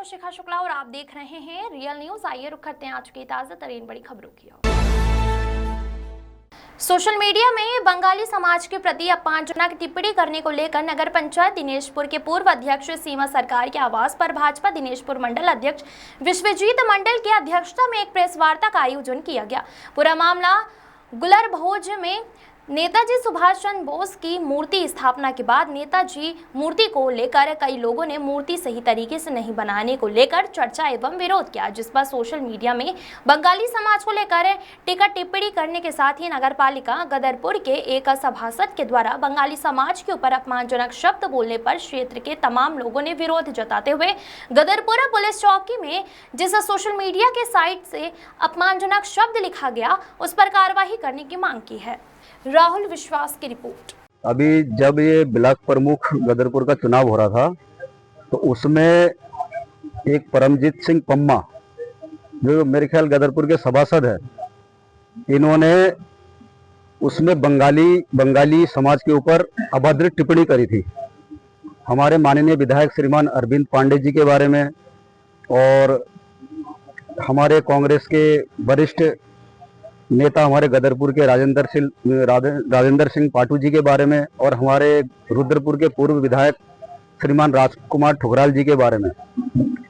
हूं शिखा शुक्ला और आप देख रहे हैं रियल न्यूज। आइए रुक करते हैं आज की ताजा तरीन बड़ी खबरों की ओर। सोशल मीडिया में बंगाली समाज के प्रति अपमानजनक टिप्पणी करने को लेकर नगर पंचायत दिनेशपुर के पूर्व अध्यक्ष सीमा सरकार के आवास पर भाजपा दिनेशपुर मंडल अध्यक्ष विश्वजीत मंडल की अध्यक्षता में एक प्रेस वार्ता का आयोजन किया गया। पूरा मामला गुलर भोज में नेताजी सुभाष चंद्र बोस की मूर्ति स्थापना के बाद नेताजी मूर्ति को लेकर कई लोगों ने मूर्ति सही तरीके से नहीं बनाने को लेकर चर्चा एवं विरोध किया, जिस पर सोशल मीडिया में बंगाली समाज को लेकर टीका टिप्पणी करने के साथ ही नगरपालिका गदरपुर के एक सभासद के द्वारा बंगाली समाज के ऊपर अपमानजनक शब्द बोलने पर क्षेत्र के तमाम लोगों ने विरोध जताते हुए गदरपुरा पुलिस चौकी में जिस सोशल मीडिया के साइट से अपमानजनक शब्द लिखा गया उस पर कार्रवाई करने की मांग की है। राहुल विश्वास की रिपोर्ट। अभी जब ये ब्लॉक प्रमुख गदरपुर का चुनाव हो रहा था तो उसमें एक परमजीत सिंह पम्मा जो मेरे ख्याल गदरपुर के सभासद है, इन्होंने उसमें बंगाली समाज के ऊपर अभद्र टिप्पणी करी थी। हमारे माननीय विधायक श्रीमान अरविंद पांडे जी के बारे में और हमारे कांग्रेस के वरिष्ठ नेता हमारे गदरपुर के राजेंद्र सिंह पाटू जी के बारे में और हमारे रुद्रपुर के पूर्व विधायक श्रीमान राजकुमार ठुकराल जी के बारे में,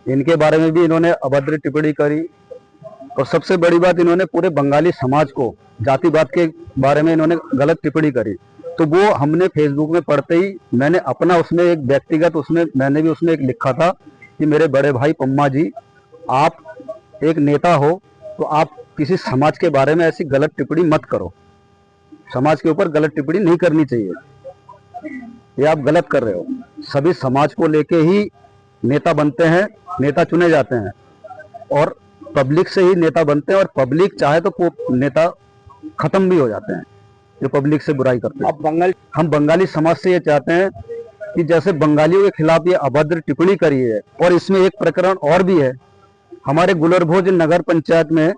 इनके बारे में भी इन्होंने अभद्र टिप्पणी करी। और सबसे बड़ी बात, इन्होंने पूरे बंगाली समाज को जातिवाद के बारे में इन्होंने गलत टिप्पणी करी। तो वो हमने फेसबुक में पढ़ते ही मैंने अपना उसमें एक व्यक्तिगत मैंने भी उसमें एक लिखा था कि मेरे बड़े भाई पम्मा जी, आप एक नेता हो तो आप किसी समाज के बारे में ऐसी गलत टिप्पणी मत करो। समाज के ऊपर गलत टिप्पणी नहीं करनी चाहिए, ये आप गलत कर रहे हो। सभी समाज को लेके ही नेता बनते हैं, नेता चुने जाते हैं और पब्लिक से ही नेता बनते हैं और पब्लिक चाहे तो नेता खत्म भी हो जाते हैं जो पब्लिक से बुराई करते हैं। हम बंगाली समाज से ये चाहते हैं कि जैसे बंगालियों के खिलाफ ये अभद्र टिप्पणी करी है और इसमें एक प्रकरण और भी है। हमारे गुलरभोज नगर पंचायत में,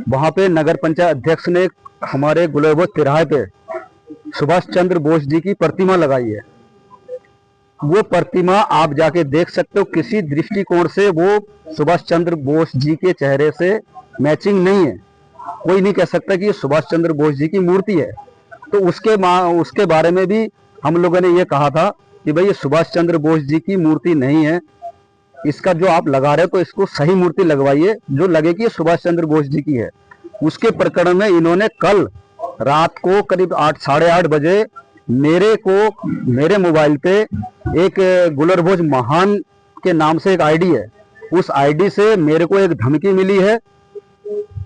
वहां पे नगर पंचायत अध्यक्ष ने हमारे गुलरभोज तिराहे पे सुभाष चंद्र बोस जी की प्रतिमा लगाई है। वो प्रतिमा आप जाके देख सकते हो, किसी दृष्टिकोण से वो सुभाष चंद्र बोस जी के चेहरे से मैचिंग नहीं है। कोई नहीं कह सकता कि ये सुभाष चंद्र बोस जी की मूर्ति है। तो उसके बारे में भी हम लोगों ने ये कहा था कि भाई ये सुभाष चंद्र बोस जी की मूर्ति नहीं है, इसका जो आप लगा रहे हो तो इसको सही मूर्ति लगवाइए जो लगे कि ये सुभाष चंद्र बोस जी की है। उसके प्रकरण में इन्होंने कल रात को करीब 8-8:30 बजे मेरे मोबाइल पे एक गुलरभोज महान के नाम से एक आईडी है, उस आईडी से मेरे को एक धमकी मिली है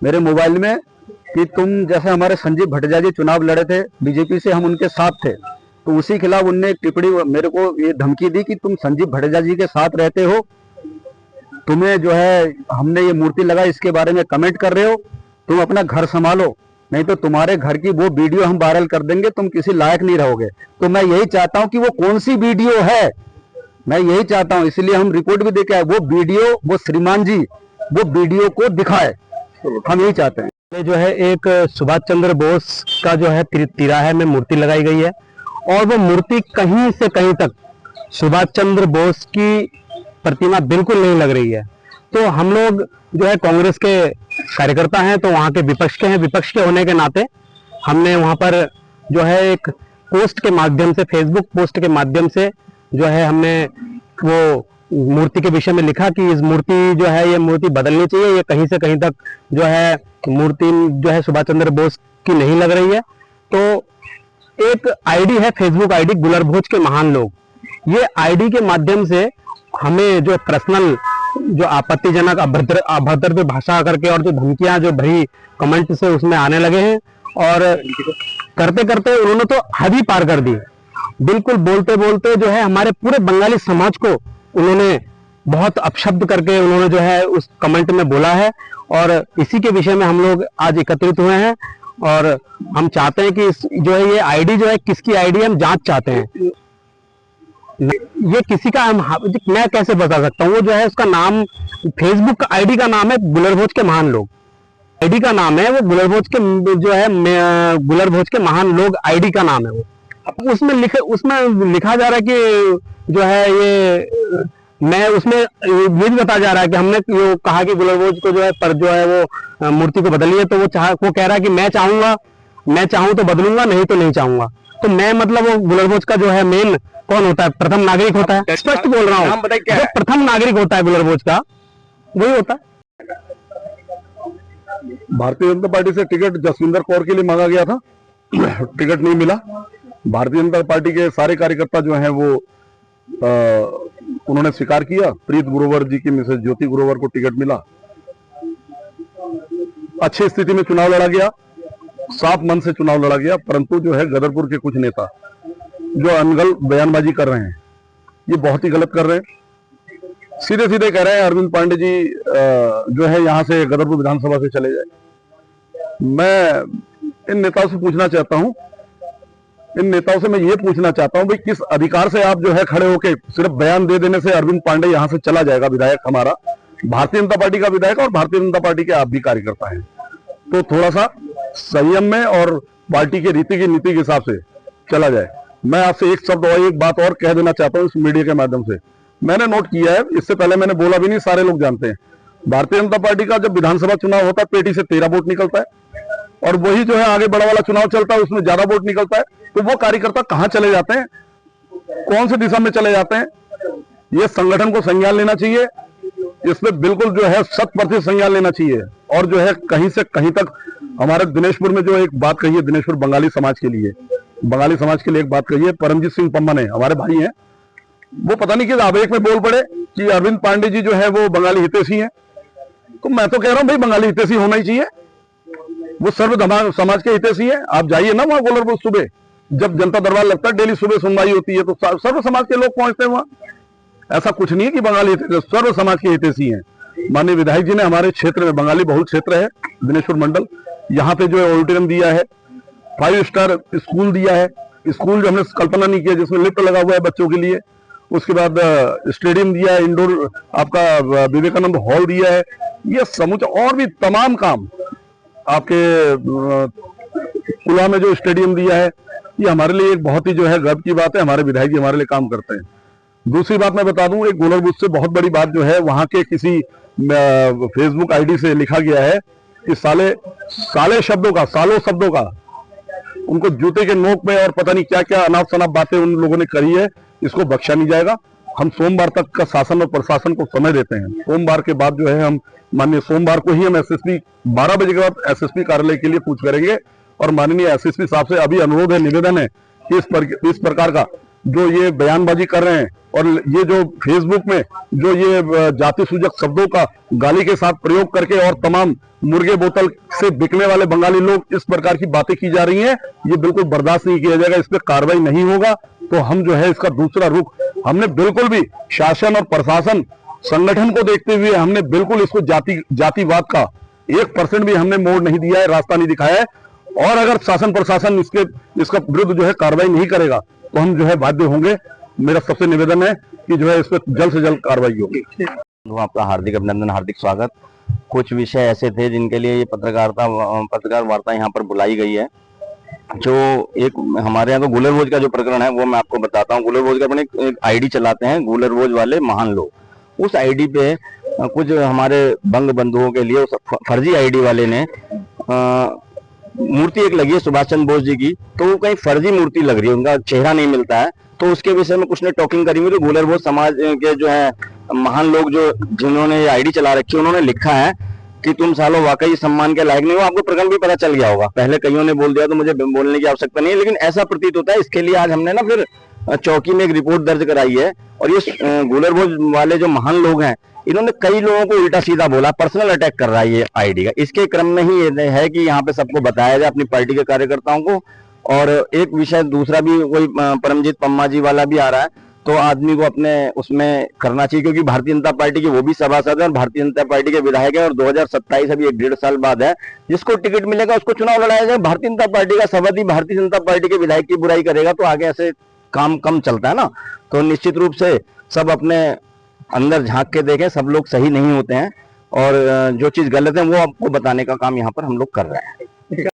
मेरे मोबाइल में कि तुम, जैसे हमारे संजीव भट्टाचार्य जी चुनाव लड़े थे बीजेपी से, हम उनके साथ थे, तो उसी खिलाफ उनने एक टिप्पणी मेरे को ये धमकी दी कि तुम संजीव भट्टाचार्य जी के साथ रहते हो, तुम्हें जो है हमने ये मूर्ति लगाई इसके बारे में कमेंट कर रहे हो, तुम अपना घर संभालो, नहीं तो तुम्हारे घर की वो वीडियो हम वायरल कर देंगे, तुम किसी लायक नहीं रहोगे। तो मैं यही चाहता हूं कि वो कौन सी वीडियो है, मैं यही चाहता हूं, इसलिए हम रिपोर्ट भी देके आए। वो वीडियो, वो श्रीमान जी वो वीडियो को दिखाए, हम यही चाहते हैं। जो है एक सुभाष चंद्र बोस का जो है तिराहे में मूर्ति लगाई गई है और वो मूर्ति कहीं से कहीं तक सुभाष चंद्र बोस की प्रतिमा बिल्कुल नहीं लग रही है। तो हम लोग जो है कांग्रेस के कार्यकर्ता हैं, तो वहां के विपक्ष के हैं, विपक्ष के होने के नाते हमने वहां पर जो है एक पोस्ट के माध्यम से, फेसबुक पोस्ट के माध्यम से जो है हमने वो मूर्ति के विषय में लिखा कि इस मूर्ति जो है ये मूर्ति बदलनी चाहिए, ये कहीं से कहीं तक जो है मूर्ति जो है सुभाष चंद्र बोस की नहीं लग रही है। तो एक आईडी है, फेसबुक आईडी गुलरभोज के महान लोग, ये आईडी के माध्यम से हमें जो पर्सनल जो आपत्तिजनक अभद्र भाषा करके और जो धमकियां जो भरी कमेंट से उसमें आने लगे हैं और करते करते उन्होंने तो हद ही पार कर दी। बिल्कुल बोलते बोलते जो है हमारे पूरे बंगाली समाज को उन्होंने बहुत अपशब्द करके उन्होंने जो है उस कमेंट में बोला है और इसी के विषय में हम लोग आज एकत्रित हुए हैं और हम चाहते हैं कि जो है ये आईडी जो है किसकी आईडी हम जांच चाहते हैं। ये किसी का मैं कैसे बता सकता हूँ, वो जो है उसका नाम, फेसबुक आईडी का नाम है गुलरभोज के महान लोग, आईडी का नाम है वो गुलरभोज के जो है गुलरभोज के महान लोग आईडी का नाम है वो। उसमें लिखा जा रहा है कि जो है ये मैं उसमें ये भी बताया जा रहा है कि हमने जो कहा कि गुलरबोज को जो है पर जो है वो मूर्ति को बदलिए, तो वो कह रहा है कि मैं चाहूं तो बदलूंगा, नहीं तो नहीं चाहूंगा। तो मैं मतलब वो गुलरबोज का जो है मेन कौन होता है, प्रथम नागरिक होता है, स्पष्ट बोल रहा हूँ, जो प्रथम नागरिक होता है गुलरबोज का वही होता है। भारतीय जनता पार्टी से टिकट जसविंदर कौर के लिए मांगा गया था, टिकट नहीं मिला। भारतीय जनता पार्टी के सारे कार्यकर्ता जो हैं वो उन्होंने स्वीकार किया। प्रीत ग्रोवर जी की मिसेज ज्योति ग्रोवर को टिकट मिला। अच्छी स्थिति में चुनाव लड़ा गया, साफ मन से चुनाव लड़ा गया, परंतु जो है गदरपुर के कुछ नेता जो अनगल बयानबाजी कर रहे हैं, ये बहुत ही गलत कर रहे हैं। सीधे सीधे कह रहे हैं अरविंद पांडे जी जो है यहां से गदरपुर विधानसभा से चले जाए। मैं इन नेताओं से पूछना चाहता हूं, भाई किस अधिकार से आप जो है खड़े होके सिर्फ बयान दे देने से अरविंद पांडे यहां से चला जाएगा, विधायक हमारा भारतीय जनता पार्टी का विधायक और भारतीय जनता पार्टी के आप भी कार्यकर्ता हैं, तो थोड़ा सा संयम में और पार्टी के रीति की नीति के हिसाब से चला जाए। मैं आपसे एक शब्द और एक बात और कह देना चाहता हूं इस मीडिया के माध्यम से। मैंने नोट किया है, इससे पहले मैंने बोला भी नहीं, सारे लोग जानते हैं, भारतीय जनता पार्टी का जब विधानसभा चुनाव होता है पेटी से 13 वोट निकलता है, और वही जो है आगे बड़ा वाला चुनाव चलता है उसमें ज्यादा वोट निकलता है। तो वो कार्यकर्ता कहां चले जाते हैं, कौन सी दिशा में चले जाते हैं, ये संगठन को संज्ञान लेना चाहिए। इसमें बिल्कुल जो है 100% संज्ञान लेना चाहिए। और जो है कहीं से कहीं तक हमारे दिनेशपुर में जो एक बात कही है, दिनेशपुर बंगाली समाज के लिए एक बात कही है परमजीत सिंह पम्मा ने, हमारे भाई हैं, वो पता नहीं किस आवेग में बोल पड़े कि अरविंद पांडे जी जो है वो बंगाली हितैषी हैं। तो मैं तो कह रहा हूं भाई बंगाली हितैषी होना ही चाहिए, वो सर्व समाज के हितैषी है। आप जाइए ना वहां गुलरबोज, सुबह जब जनता दरबार लगता है, डेली सुबह सुनवाई होती है, तो सर्व समाज के लोग पहुंचते हैं वहां। ऐसा कुछ नहीं है कि बंगाली सर्व समाज के हितैषी हैं। माननीय विधायक जी ने हमारे क्षेत्र में, बंगाली बहुल क्षेत्र है दिनेशपुर मंडल, यहाँ पे जो है ऑडिटोरियम दिया है, 5 स्टार स्कूल दिया है, स्कूल जो हमने कल्पना नहीं किया जिसमें लिफ्ट लगा हुआ है बच्चों के लिए, उसके बाद स्टेडियम दिया है, इंडोर आपका विवेकानंद हॉल दिया है, ये समूचा और भी तमाम काम आपके कुला में जो स्टेडियम दिया है, ये हमारे लिए एक बहुत ही जो है गर्व की बात है। हमारे विधायक जी हमारे लिए काम करते हैं। दूसरी बात मैं बता दूं, एक गुलरबोज से बहुत बड़ी बात जो है वहां के किसी फेसबुक आईडी से लिखा गया है कि सालों शब्दों का उनको जूते के नोक में और पता नहीं क्या क्या अनाप शनाप बातें उन लोगों ने करी है, इसको बख्शा नहीं जाएगा। हम सोमवार तक का शासन और प्रशासन को समय देते हैं। सोमवार के बाद जो है हम माननीय सोमवार को ही हम एसएसपी 12 बजे के बाद एसएसपी कार्यालय के लिए पूछ करेंगे, और माननीय एसएसपी साहब से अभी अनुरोध है, निवेदन है कि इस प्रकार का जो ये बयानबाजी कर रहे हैं और ये जो फेसबुक में जो ये जाति सूचक शब्दों का गाली के साथ प्रयोग करके और तमाम मुर्गे बोतल से बिकने वाले बंगाली लोग इस प्रकार की बातें की जा रही हैं, ये बिल्कुल बर्दाश्त नहीं किया जाएगा। इस पर कार्रवाई नहीं होगा तो हम जो है इसका दूसरा रुख, हमने बिल्कुल भी शासन और प्रशासन संगठन को देखते हुए हमने बिल्कुल इसको जातिवाद का 1% भी हमने मोड़ नहीं दिया है, रास्ता नहीं दिखाया है। और अगर शासन प्रशासन इसका विरुद्ध जो है कार्रवाई नहीं करेगा तो हम जो है बाध्य होंगे। मेरा सबसे निवेदन है कि जो है इस पर जल्द से जल्द कार्रवाई होगी। आपका हार्दिक अभिनंदन, हार्दिक स्वागत। कुछ विषय ऐसे थे जिनके लिए ये पत्रकार वार्ता यहाँ पर बुलाई गई है। जो एक हमारे यहाँ तो गुलरबोज का जो प्रकरण है वो मैं आपको बताता हूँ। गुलरबोज का अपने एक आईडी चलाते हैं गुलरबोज वाले महान लोग। उस आईडी पे कुछ हमारे बंग बंधुओं के लिए उस फर्जी आईडी वाले ने मूर्ति एक लगी है सुभाष चंद्र बोस जी की, तो वो कहीं फर्जी मूर्ति लग रही है, उनका चेहरा नहीं मिलता है। तो उसके विषय में कुछ ने टॉकिंग करी हुई। तो गुलरबोज समाज के जो है महान लोग जो जिन्होंने ये आईडी चला रखी है, उन्होंने लिखा है कि तुम सालों वाकई सम्मान के लायक नहीं हो। आपको प्रकरण भी पता चल गया होगा, पहले कईयों ने बोल दिया तो मुझे बोलने की आवश्यकता नहीं है, लेकिन ऐसा प्रतीत होता है। इसके लिए आज हमने ना फिर चौकी में एक रिपोर्ट दर्ज कराई है। और ये गुलरबोज वाले जो महान लोग हैं, इन्होंने कई लोगों को उल्टा सीधा बोला, पर्सनल अटैक कर रहा है ये आईडी का। इसके क्रम में ही ये है कि यहाँ पे सबको बताया जाए, अपनी पार्टी के कार्यकर्ताओं को। और एक विषय दूसरा भी कोई परमजीत पम्मा जी वाला भी आ रहा है, तो आदमी को अपने उसमें करना चाहिए, क्योंकि भारतीय जनता पार्टी के वो भी सभासद है और भारतीय जनता पार्टी के विधायक है। और 2027 अभी 1.5 साल बाद है, जिसको टिकट मिलेगा उसको चुनाव लड़ाया जाए। भारतीय जनता पार्टी का सभापति भारतीय जनता पार्टी के विधायक की बुराई करेगा तो आगे ऐसे काम कम चलता है ना। तो निश्चित रूप से सब अपने अंदर झांक के देखें, सब लोग सही नहीं होते हैं और जो चीज गलत है वो आपको बताने का काम यहाँ पर हम लोग कर रहे हैं।